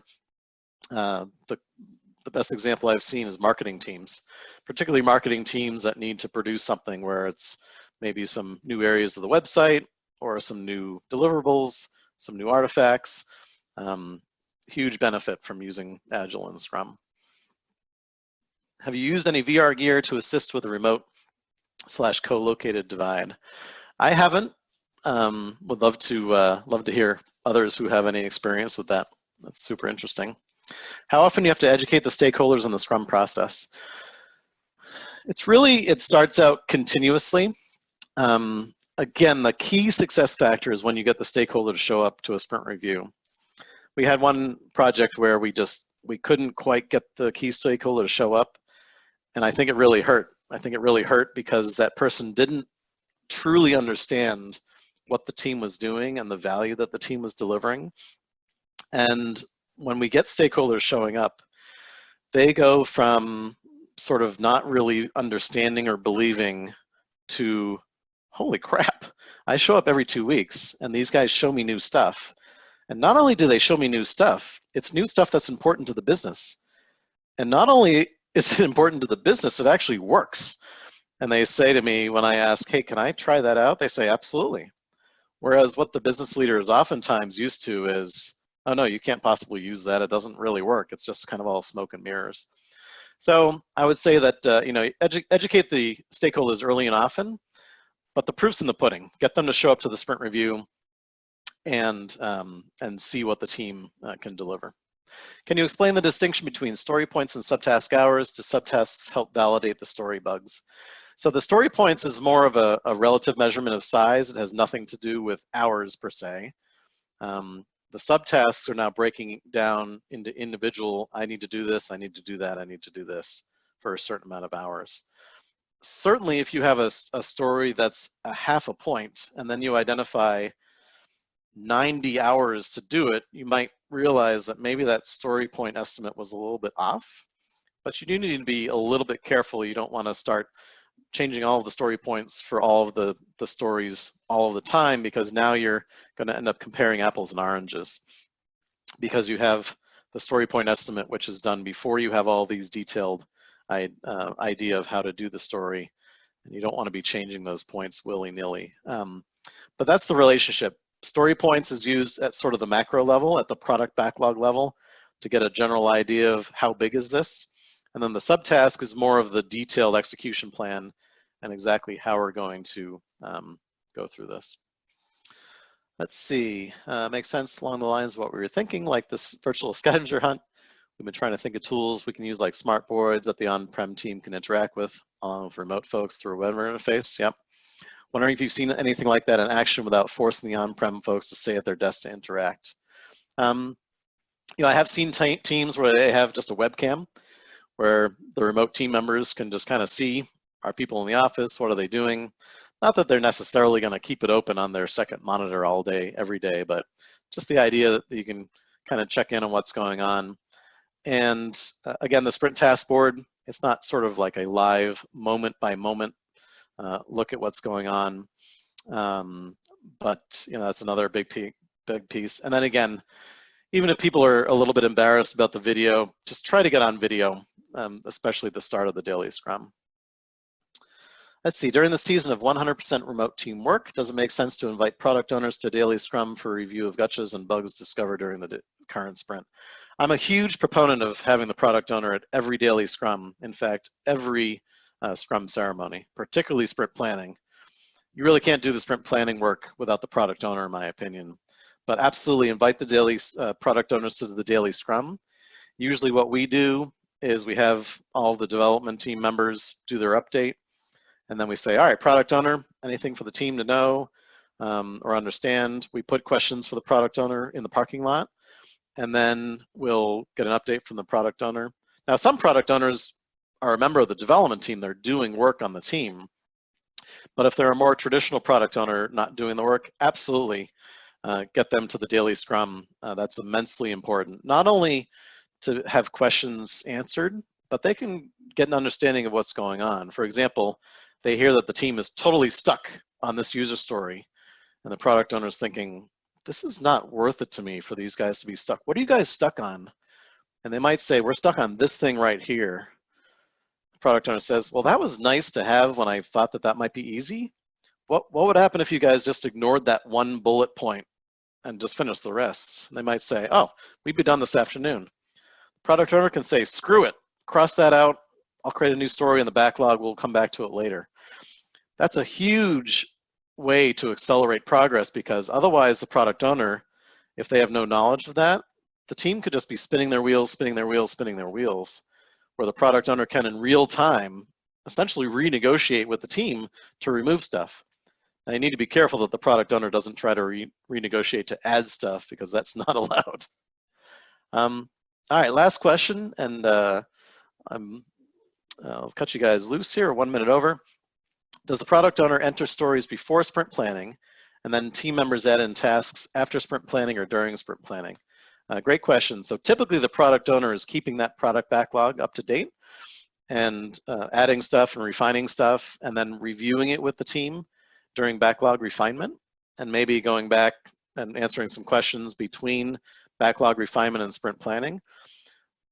The best example I've seen is marketing teams, particularly marketing teams that need to produce something where it's maybe some new areas of the website or some new deliverables, some new artifacts. Huge benefit from using Agile and Scrum. Have you used any VR gear to assist with the remote / co-located divide? I haven't. Would love to hear others who have any experience with that. That's super interesting. How often do you have to educate the stakeholders in the Scrum process? It starts out continuously. Again, the key success factor is when you get the stakeholder to show up to a sprint review. We had one project where we couldn't quite get the key stakeholder to show up, and I think it really hurt. I think it really hurt because that person didn't truly understand what the team was doing and the value that the team was delivering. And when we get stakeholders showing up, they go from sort of not really understanding or believing to, holy crap, I show up every 2 weeks and these guys show me new stuff. And not only do they show me new stuff, it's new stuff that's important to the business. And not only is it important to the business, it actually works. And they say to me when I ask, hey, can I try that out? They say, absolutely. Whereas what the business leader is oftentimes used to is, oh no, you can't possibly use that. It doesn't really work. It's just kind of all smoke and mirrors. So I would say that, you know, educate the stakeholders early and often, but the proof's in the pudding. Get them to show up to the sprint review and see what the team can deliver. Can you explain the distinction between story points and subtask hours? Do subtasks help validate the story bugs? So the story points is more of a relative measurement of size. It has nothing to do with hours per se. The subtasks are now breaking down into individual, I need to do this, I need to do that, I need to do this for a certain amount of hours. Certainly if you have a story that's a half a point and then you identify 90 hours to do it, you might realize that maybe that story point estimate was a little bit off, but you do need to be a little bit careful. You don't want to start changing all of the story points for all of the stories all of the time, because now you're going to end up comparing apples and oranges, because you have the story point estimate, which is done before you have all these detailed idea of how to do the story, and you don't want to be changing those points willy-nilly. But that's the relationship. Story points is used at sort of the macro level, at the product backlog level, to get a general idea of how big is this. And then the subtask is more of the detailed execution plan and exactly how we're going to go through this. Let's see, makes sense along the lines of what we were thinking, like this virtual scavenger hunt. We've been trying to think of tools we can use, like smart boards that the on-prem team can interact with, along with remote folks through a web interface. Yep. Wondering if you've seen anything like that in action without forcing the on-prem folks to stay at their desk to interact. You know, I have seen teams where they have just a webcam, where the remote team members can just kind of see, are people in the office, what are they doing? Not that they're necessarily going to keep it open on their second monitor all day, every day, but just the idea that you can kind of check in on what's going on. And again, the sprint task board, it's not sort of like a live moment by moment look at what's going on. But you know, that's another big piece. And then again, even if people are a little bit embarrassed about the video, just try to get on video, especially at the start of the daily Scrum. Let's see, during the season of 100% remote teamwork, does it make sense to invite product owners to daily Scrum for review of gotchas and bugs discovered during the current sprint? I'm a huge proponent of having the product owner at every daily Scrum. In fact, every Scrum ceremony, particularly sprint planning. You really can't do the sprint planning work without the product owner, in my opinion. But absolutely invite the daily product owners to the daily Scrum. Usually what we do is we have all the development team members do their update, and then we say, all right, product owner, anything for the team to know or understand? We put questions for the product owner in the parking lot, and then we'll get an update from the product owner. Now, some product owners are a member of the development team, they're doing work on the team. But if they're a more traditional product owner not doing the work, absolutely get them to the daily Scrum. That's immensely important. Not only to have questions answered, but they can get an understanding of what's going on. For example, they hear that the team is totally stuck on this user story, and the product owner is thinking, this is not worth it to me for these guys to be stuck. What are you guys stuck on? And they might say, we're stuck on this thing right here. The product owner says, well, that was nice to have when I thought that that might be easy. What would happen if you guys just ignored that one bullet point and just finished the rest? And they might say, oh, we'd be done this afternoon. The product owner can say, screw it, cross that out. I'll create a new story in the backlog. We'll come back to it later. That's a huge way to accelerate progress, because otherwise the product owner, if they have no knowledge of that, the team could just be spinning their wheels, where the product owner can in real time essentially renegotiate with the team to remove stuff. Now you need to be careful that the product owner doesn't try to renegotiate to add stuff, because that's not allowed. All right, last question, and I'll cut you guys loose here, 1 minute over. Does the product owner enter stories before sprint planning, and then team members add in tasks after sprint planning or during sprint planning? Great question. So typically the product owner is keeping that product backlog up to date and adding stuff and refining stuff, and then reviewing it with the team during backlog refinement, and maybe going back and answering some questions between backlog refinement and sprint planning.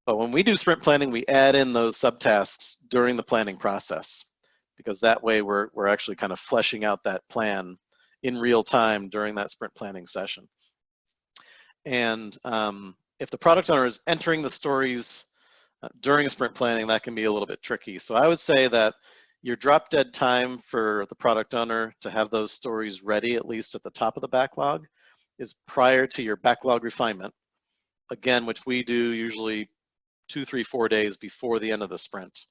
But when we do sprint planning, we add in those subtasks during the planning process, because that way we're actually kind of fleshing out that plan in real time during that sprint planning session. And if the product owner is entering the stories during sprint planning, that can be a little bit tricky. So I would say that your drop dead time for the product owner to have those stories ready, at least at the top of the backlog, is prior to your backlog refinement, again, which we do usually 2, 3, 4 days before the end of the sprint.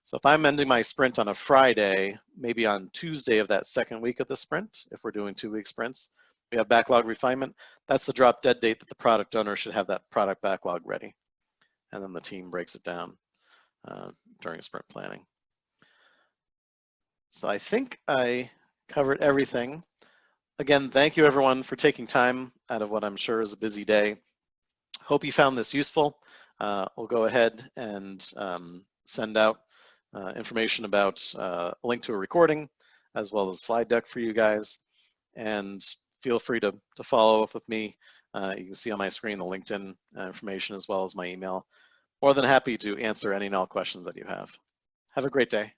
So if I'm ending my sprint on a Friday, maybe on Tuesday of that second week of the sprint, if we're doing 2-week sprints, we have backlog refinement. That's the drop dead date that the product owner should have that product backlog ready. And then the team breaks it down during sprint planning. So I think I covered everything. Again, thank you everyone for taking time out of what I'm sure is a busy day. Hope you found this useful. We'll go ahead and send out information about a link to a recording, as well as a slide deck for you guys. And feel free to follow up with me. You can see on my screen the LinkedIn information as well as my email. More than happy to answer any and all questions that you have. Have a great day.